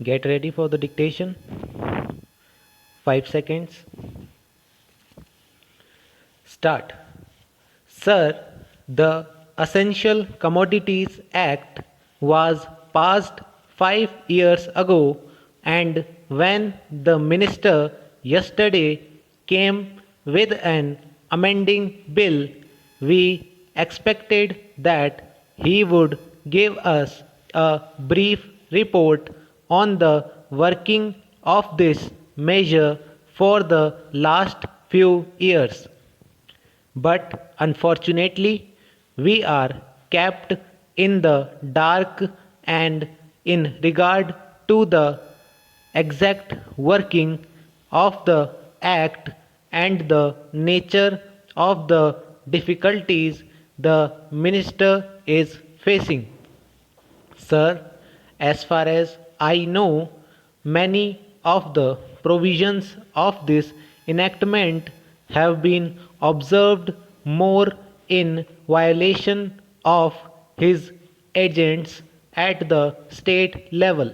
Get ready for the dictation. 5 seconds. Start. Sir, the Essential Commodities Act was passed 5 years ago, and when the minister yesterday came with an amending bill, we expected that he would give us a brief report on the working of this measure for the last few years. But unfortunately, we are kept in the dark, and in regard to the exact working of the act and the nature of the difficulties the minister is facing. Sir, as far as I know, many of the provisions of this enactment have been observed more in violation of his agents at the state level.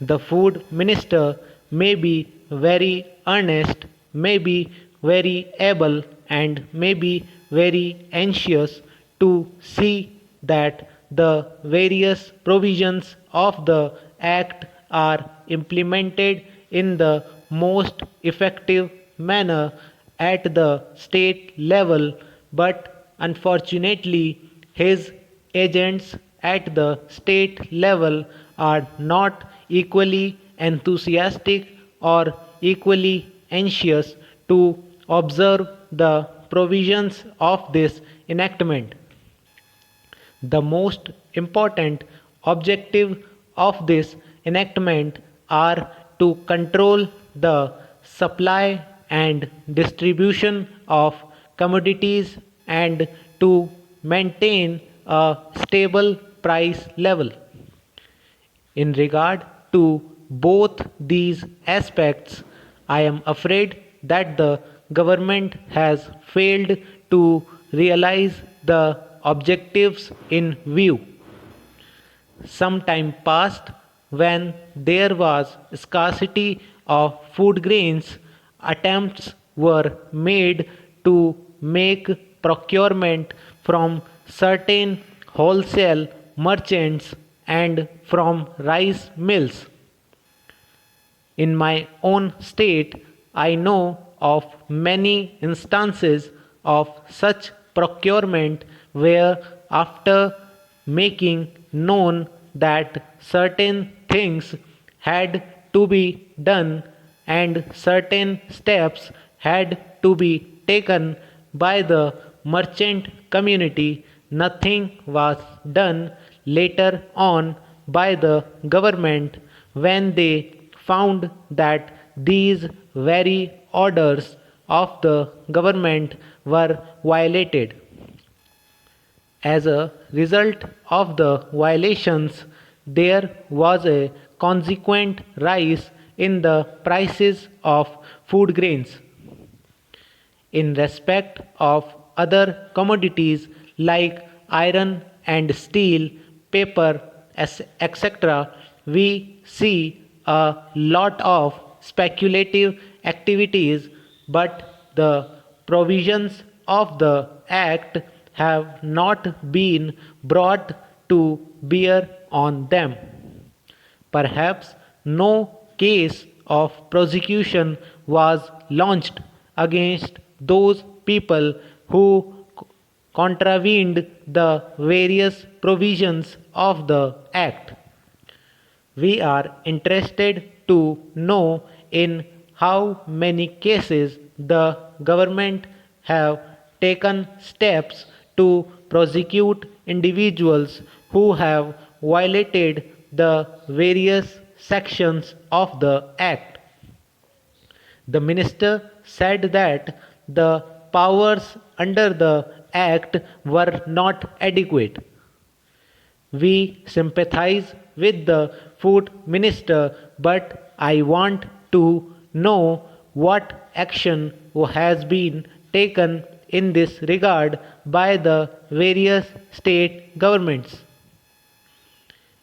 The food minister may be very earnest, may be very able, and may be very anxious to see that the various provisions of the Act are implemented in the most effective manner at the state level, but unfortunately, his agents at the state level are not equally enthusiastic or equally anxious to observe the provisions of this enactment. The most important objective of this enactment are to control the supply and distribution of commodities and to maintain a stable price level. In regard to both these aspects, I am afraid that the government has failed to realize the objectives in view. Some time passed when there was scarcity of food grains, attempts were made to make procurement from certain wholesale merchants and from rice mills. In my own state, I know of many instances of such procurement where, after making known that certain things had to be done and certain steps had to be taken by the merchant community, nothing was done later on by the government when they found that these very orders of the government were violated. As a result of the violations, there was a consequent rise in the prices of food grains. In respect of other commodities like iron and steel, paper, etc., we see a lot of speculative activities, but the provisions of the Act have not been brought to bear on them. Perhaps no case of prosecution was launched against those people who contravened the various provisions of the Act. We are interested to know in how many cases the government have taken steps to prosecute individuals who have violated the various sections of the Act. The minister said that the powers under the Act were not adequate. We sympathize with the food minister, but I want to know what action has been taken in this regard by the various state governments.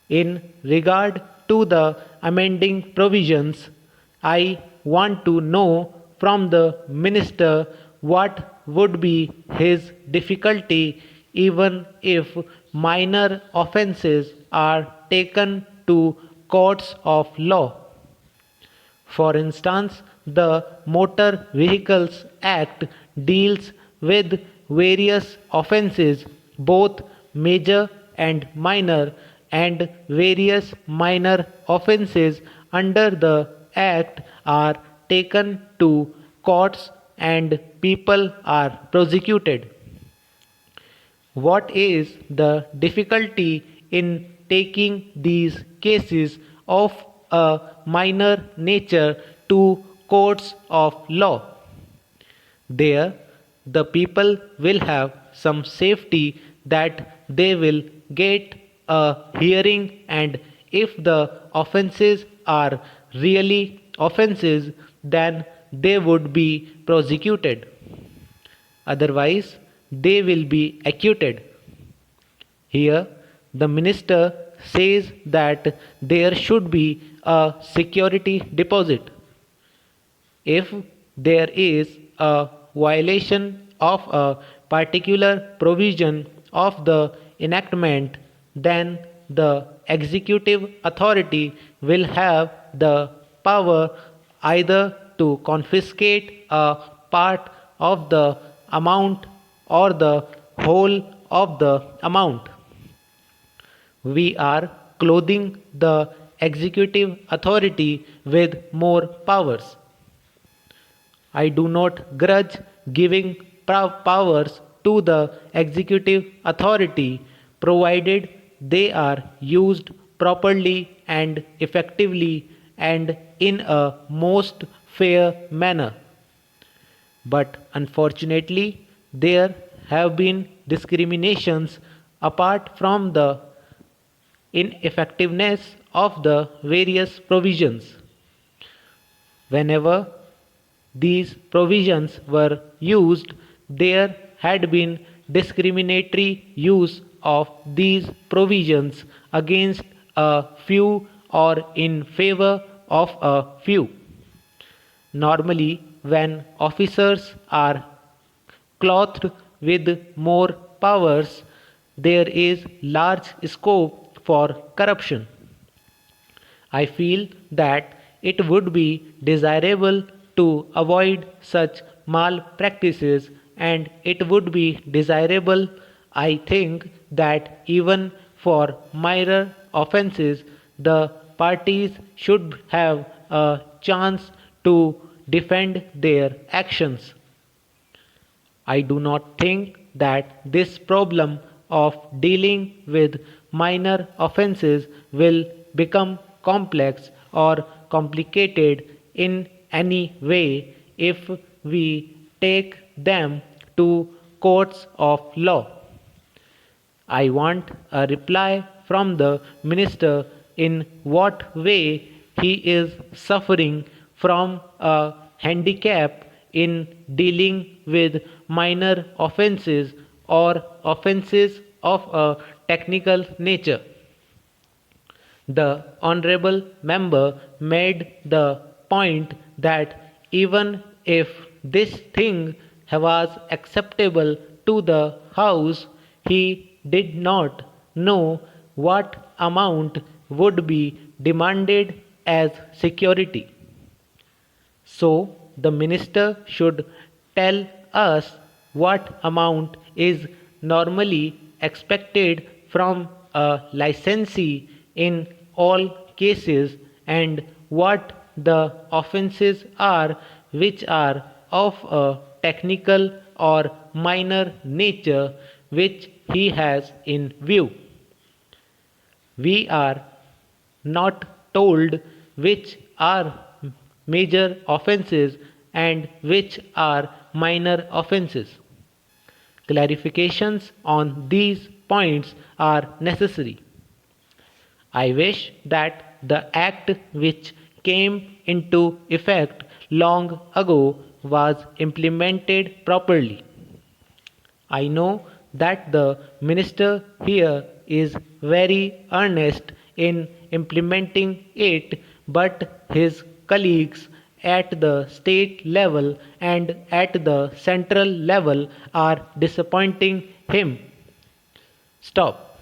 In regard to the amending provisions. I want to know from the minister what would be his difficulty even if minor offences are taken to courts of law. For instance, the Motor Vehicles Act deals with various offences, both major and minor, and various minor offences under the Act are taken to courts and people are prosecuted. What is the difficulty in taking these cases of a minor nature to courts of law? There, the people will have some safety that they will get a hearing, and if the offences are really offences, then they would be prosecuted. Otherwise, they will be acquitted. Here, the minister says that there should be a security deposit. If there is a violation of a particular provision of the enactment, then the executive authority will have the power either to confiscate a part of the amount or the whole of the amount. We are clothing the executive authority with more powers. I do not grudge giving powers to the executive authority provided they are used properly and effectively and in a most fair manner. But unfortunately, there have been discriminations apart from the ineffectiveness of the various provisions. Whenever these provisions were used, there had been discriminatory use of these provisions against a few or in favor of a few. Normally, when officers are clothed with more powers, there is large scope for corruption. I feel that it would be desirable to avoid such malpractices, and it would be desirable, I think, that even for minor offences, the parties should have a chance to defend their actions. I do not think that this problem of dealing with minor offences will become complex or complicated in any way if we take them to courts of law. I want a reply from the minister in what way he is suffering from a handicap in dealing with minor offences or offences of a technical nature. The honorable member made the point that even if this thing was acceptable to the House, he did not know what amount would be demanded as security. So, the minister should tell us what amount is normally expected from a licensee in all cases and what the offences are which are of a technical or minor nature which he has in view. We are not told which are major offences and which are minor offences. Clarifications on these points are necessary. I wish that the act which came into effect long ago was implemented properly. I know that the minister here is very earnest in implementing it, but his colleagues at the state level and at the central level are disappointing him. Stop.